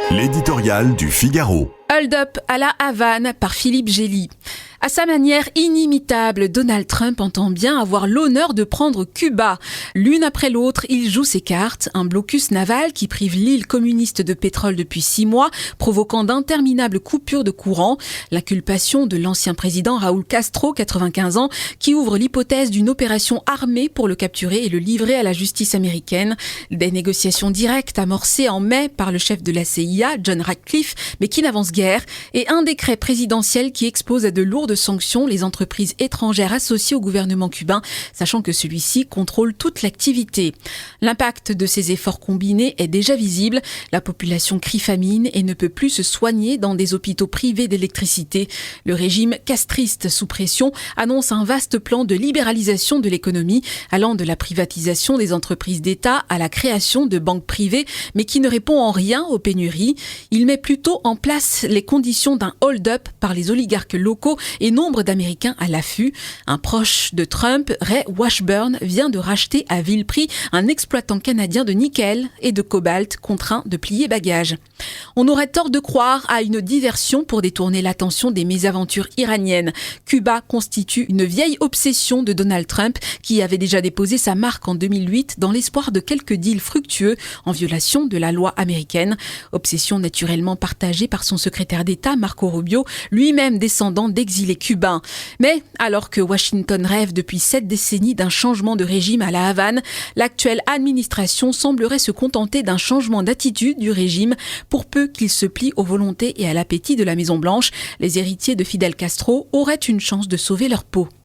L'éditorial du Figaro. Hold Up à la Havane par Philippe Gély. À sa manière inimitable, Donald Trump entend bien avoir l'honneur de prendre Cuba. L'une après l'autre, il joue ses cartes. Un blocus naval qui prive l'île communiste de pétrole depuis 6 mois, provoquant d'interminables coupures de courant. L'inculpation de l'ancien président Raúl Castro, 95 ans, qui ouvre l'hypothèse d'une opération armée pour le capturer et le livrer à la justice américaine. Des négociations directes amorcées en mai par le chef de la CIA, John Ratcliffe, mais qui n'avancent guère. Et un décret présidentiel qui expose à de lourdes sanctions les entreprises étrangères associées au gouvernement cubain, sachant que celui-ci contrôle toute l'activité. L'impact de ces efforts combinés est déjà visible. La population crie famine et ne peut plus se soigner dans des hôpitaux privés d'électricité. Le régime castriste sous pression annonce un vaste plan de libéralisation de l'économie, allant de la privatisation des entreprises d'État à la création de banques privées, mais qui ne répond en rien aux pénuries. Il met plutôt en place les conditions d'un hold-up par les oligarques locaux et nombre d'Américains à l'affût. Un proche de Trump, Ray Washburn, vient de racheter à vil prix un exploitant canadien de nickel et de cobalt contraint de plier bagages. On aurait tort de croire à une diversion pour détourner l'attention des mésaventures iraniennes. Cuba constitue une vieille obsession de Donald Trump qui avait déjà déposé sa marque en 2008 dans l'espoir de quelques deals fructueux en violation de la loi américaine. Obsession naturellement partagée par son secrétaire d'État Marco Rubio, lui-même descendant d'exilés cubains. Mais alors que Washington rêve depuis 7 décennies d'un changement de régime à la Havane, l'actuelle administration semblerait se contenter d'un changement d'attitude du régime pour peu qu'il se plie aux volontés et à l'appétit de la Maison-Blanche. Les héritiers de Fidel Castro auraient une chance de sauver leur peau.